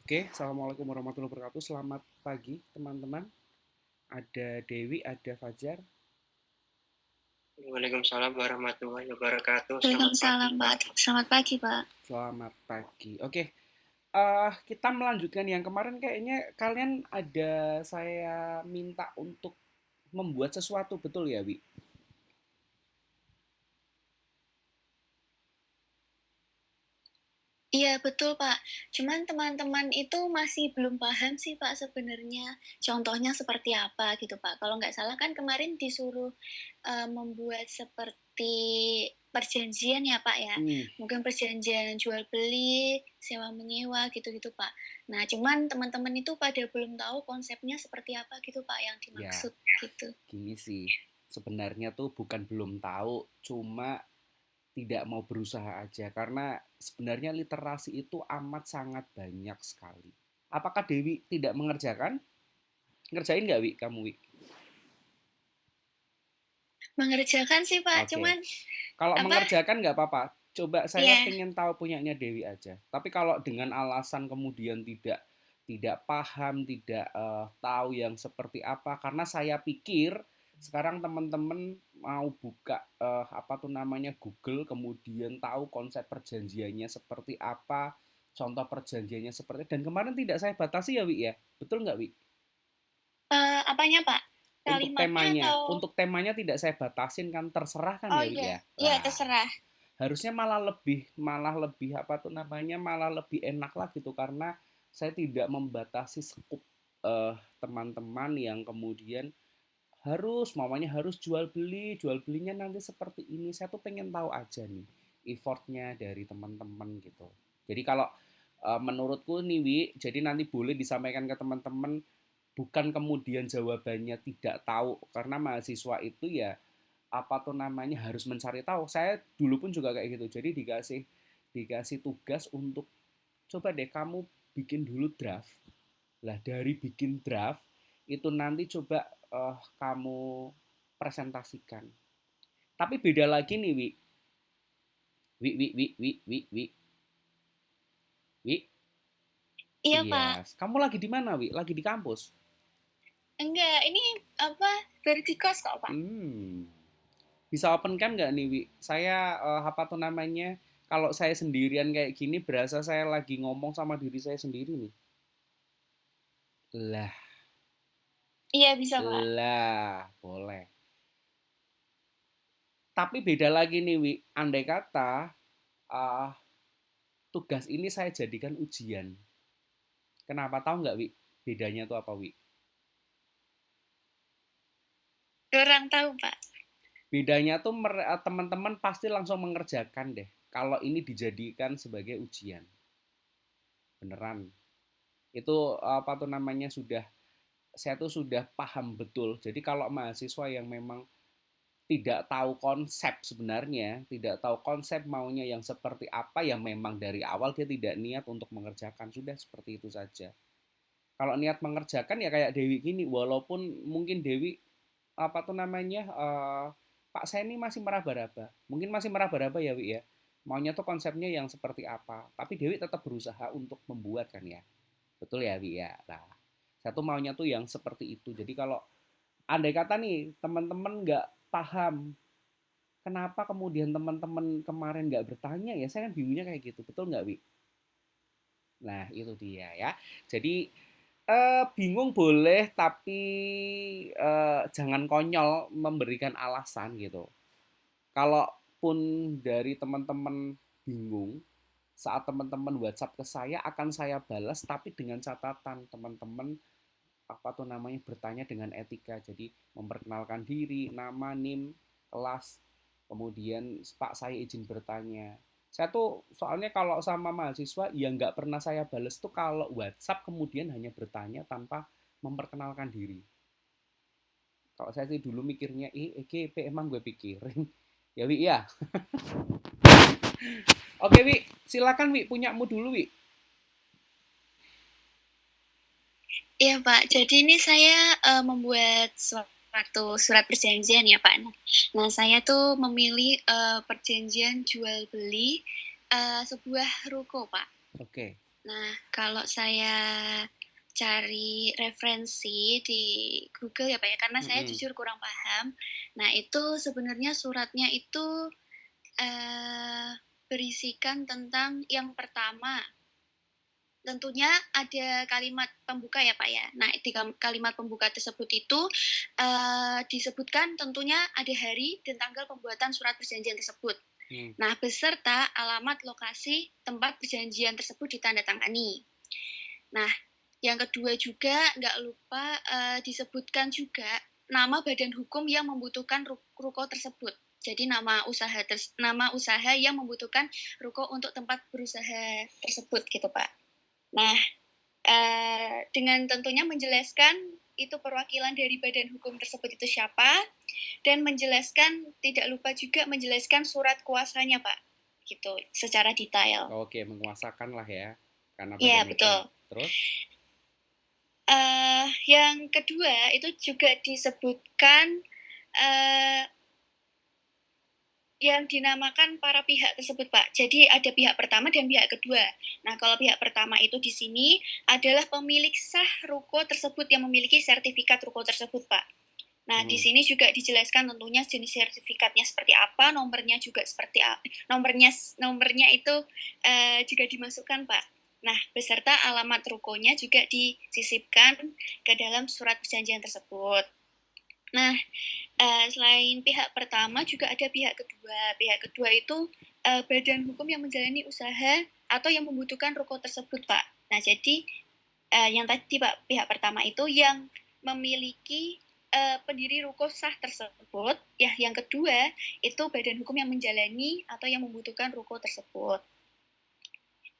Oke, Assalamualaikum warahmatullahi wabarakatuh. Selamat pagi, teman-teman. Ada Dewi, ada Fajar. Waalaikumsalam warahmatullahi wabarakatuh. Waalaikumsalam, Pak. Selamat pagi, Pak. Selamat pagi. Oke, kita melanjutkan yang kemarin. Kayaknya kalian ada saya minta untuk membuat sesuatu, betul ya, Wi? Iya, betul, Pak. Cuman teman-teman itu masih belum paham sih, Pak, sebenarnya. Contohnya seperti apa gitu, Pak. Kalau nggak salah kan kemarin disuruh membuat seperti perjanjian ya, Pak ya. Hmm, Mungkin perjanjian jual beli, sewa menyewa gitu-gitu, Pak. Nah, cuman teman-teman itu pada belum tahu konsepnya seperti apa gitu, Pak, yang ya, dimaksud gitu. gini sih. Sebenarnya tuh bukan belum tahu, cuma tidak mau berusaha aja. Karena sebenarnya literasi itu amat sangat banyak sekali. Apakah Dewi tidak mengerjakan? Ngerjain nggak, Wi? Kamu, Wi? Mengerjakan sih, Pak. Oke. Cuman Kalau apa? mengerjakan nggak apa-apa. Coba saya Ya, pengen tahu punyanya Dewi aja. Tapi kalau dengan alasan kemudian tidak paham, tidak tahu yang seperti apa, karena saya pikir sekarang teman-teman mau buka apa tuh namanya Google, kemudian tahu konsep perjanjiannya seperti apa, contoh perjanjiannya seperti. Dan kemarin tidak saya batasi ya, Wi ya, betul nggak, Wi? apanya, Pak? Kalimatnya atau Untuk temanya tidak saya batasin kan, terserah kan oh ya, Wi iya, ya. iya Lah, terserah. harusnya malah lebih apa tuh namanya, malah lebih enak lah gitu, karena saya tidak membatasi skup teman-teman yang kemudian harus mamanya harus jual belinya nanti seperti ini. Saya tuh pengen tahu aja nih effortnya dari teman-teman gitu. Jadi kalau menurutku nih Wi, jadi nanti boleh disampaikan ke teman-teman, bukan kemudian jawabannya tidak tahu, karena mahasiswa itu ya apa tuh namanya harus mencari tahu. Saya dulu pun juga kayak gitu. Jadi dikasih tugas untuk coba deh kamu bikin dulu draft. Lah dari bikin draft itu nanti coba kamu presentasikan. Tapi beda lagi nih Wi. Wi wi wi wi wi wi wi. Iya, Iya, Pak. kamu lagi di mana Wi? Lagi di kampus? Enggak, ini apa? Dari di kos kok, Pak. Hmm. Bisa open cam nggak nih Wi? Saya apa tuh namanya? Kalau saya sendirian kayak gini berasa saya lagi ngomong sama diri saya sendiri nih. Lah, Iya, bisa, Pak. boleh. Tapi beda lagi nih, Wi. Andai kata uh, tugas ini saya jadikan ujian. Kenapa tahu nggak, Wi? Bedanya tuh apa, Wi? Kurang tahu, Pak. Bedanya tuh teman-teman pasti langsung mengerjakan deh. Kalau ini dijadikan sebagai ujian. beneran. Itu apa tuh namanya saya tuh sudah paham betul. Jadi kalau mahasiswa yang memang tidak tahu konsep sebenarnya, tidak tahu konsep maunya yang seperti apa, ya memang dari awal dia tidak niat untuk mengerjakan, sudah seperti itu saja. Kalau niat mengerjakan ya kayak Dewi gini, walaupun mungkin Dewi apa tuh namanya Pak saya ini masih meraba-raba, mungkin masih meraba-raba ya Wi ya, maunya tuh konsepnya yang seperti apa, tapi Dewi tetap berusaha untuk membuat kan ya, betul ya Wi ya. Nah, saya tuh maunya tuh yang seperti itu. Jadi kalau andai kata nih teman-teman nggak paham kenapa kemudian teman-teman kemarin nggak bertanya, ya saya kan bingungnya kayak gitu, betul nggak Wi? Nah itu dia ya. Jadi bingung boleh, tapi jangan konyol memberikan alasan gitu. Kalaupun dari teman-teman bingung, saat teman-teman WhatsApp ke saya akan saya balas, tapi dengan catatan teman-teman apa tuh namanya bertanya dengan etika. Jadi memperkenalkan diri, nama, NIM, kelas, kemudian Pak saya izin bertanya. Saya tuh soalnya kalau sama mahasiswa yang nggak pernah saya bales tuh kalau WhatsApp kemudian hanya bertanya tanpa memperkenalkan diri. Kalau saya sih dulu mikirnya, EGP emang gue pikirin. Ya Wi ya. Oke Wi, silakan Wi, punyamu dulu Wi. Iya Pak, jadi ini saya membuat suatu surat perjanjian ya Pak. Nah saya tuh memilih perjanjian jual beli sebuah ruko Pak. Oke. Nah kalau saya cari referensi di Google ya Pak ya, karena saya jujur kurang paham. Nah itu sebenarnya suratnya itu berisikan tentang yang pertama, tentunya ada kalimat pembuka ya Pak ya. Nah di kalimat pembuka tersebut itu disebutkan tentunya ada hari dan tanggal pembuatan surat perjanjian tersebut. Nah beserta alamat lokasi tempat perjanjian tersebut ditandatangani. Nah yang kedua juga nggak lupa disebutkan juga nama badan hukum yang membutuhkan ruko tersebut. Jadi nama usaha yang membutuhkan ruko untuk tempat berusaha tersebut gitu Pak. Nah, dengan tentunya menjelaskan itu perwakilan dari badan hukum tersebut itu siapa, dan menjelaskan, tidak lupa juga menjelaskan surat kuasanya, Pak. Gitu, secara detail. Oke, menguasakan lah ya, karena Iya, badan betul. hukum. Terus? Yang kedua, itu juga disebutkan yang dinamakan para pihak tersebut, Pak. Jadi ada pihak pertama dan pihak kedua. Nah, kalau pihak pertama itu di sini adalah pemilik sah ruko tersebut yang memiliki sertifikat ruko tersebut, Pak. Nah, di sini juga dijelaskan tentunya jenis sertifikatnya seperti apa, nomornya juga seperti apa. Nomornya itu juga dimasukkan, Pak. Nah, beserta alamat rukonya juga disisipkan ke dalam surat perjanjian tersebut. Nah, selain pihak pertama juga ada pihak kedua. Pihak kedua itu badan hukum yang menjalani usaha atau yang membutuhkan ruko tersebut, Pak. Nah, jadi yang tadi Pak, pihak pertama itu yang memiliki pendiri ruko sah tersebut. Ya, yang kedua itu badan hukum yang menjalani atau yang membutuhkan ruko tersebut.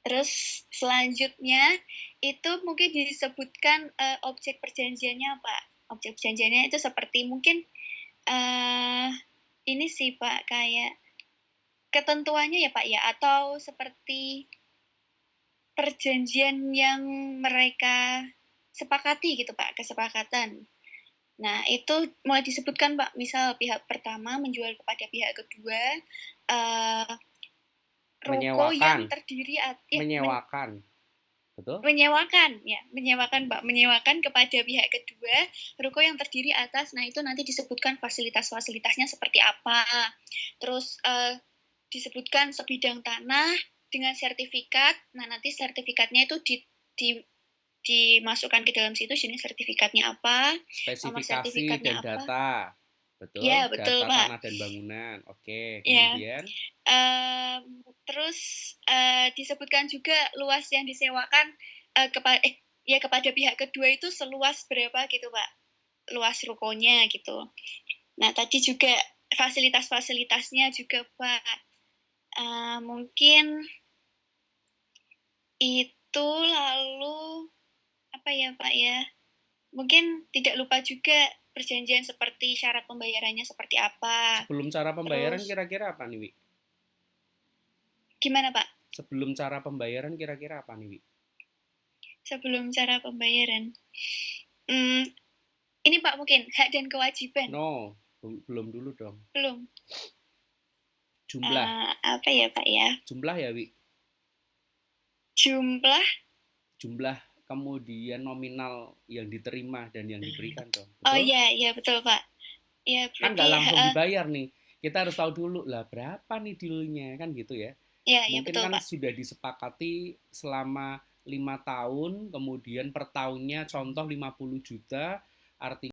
Terus selanjutnya itu mungkin disebutkan objek perjanjiannya, Pak. Objek perjanjiannya itu seperti mungkin ini sih Pak, kayak ketentuannya ya Pak ya, atau seperti perjanjian yang mereka sepakati gitu Pak, kesepakatan. Nah itu mulai disebutkan Pak, misal pihak pertama menjual kepada pihak kedua ruko yang terdiri menyewakan. Betul? Menyewakan Pak, menyewakan kepada pihak kedua ruko yang terdiri atas, nah itu nanti disebutkan fasilitas-fasilitasnya seperti apa. Terus disebutkan sebidang tanah dengan sertifikat. Nah, nanti sertifikatnya itu dimasukkan ke dalam situ, jenis sertifikatnya apa, nomor spesifikasi sertifikatnya dan apa. data. Betul? Ya, betul, data Pak. Tanah dan bangunan. Oke, Ya. kemudian Terus disebutkan juga luas yang disewakan kepada pihak kedua itu seluas berapa gitu, Pak. Luas rukonya gitu. Nah, tadi juga fasilitas-fasilitasnya juga, Pak. Mungkin itu, lalu apa ya, Pak, ya, mungkin tidak lupa juga perjanjian seperti syarat pembayarannya seperti apa, Sebelum cara pembayaran terus kira-kira apa nih, Wi? gimana, Pak? Sebelum cara pembayaran kira-kira apa nih, Wi? Sebelum cara pembayaran, ini, Pak, mungkin hak dan kewajiban. No, belum dulu dong. Belum. Jumlah. Apa ya, Pak, ya? Jumlah ya, Wi? Jumlah? Jumlah kemudian nominal yang diterima dan yang diberikan dong. Oh, Betul? iya, iya, betul, Pak. Ya, Kan nggak berarti langsung dibayar nih. Kita harus tahu dulu lah berapa nih dealnya kan gitu ya. ya, ya, Mungkin betul, kan Pak. sudah disepakati selama 5 tahun, kemudian per tahunnya contoh 50 juta, artinya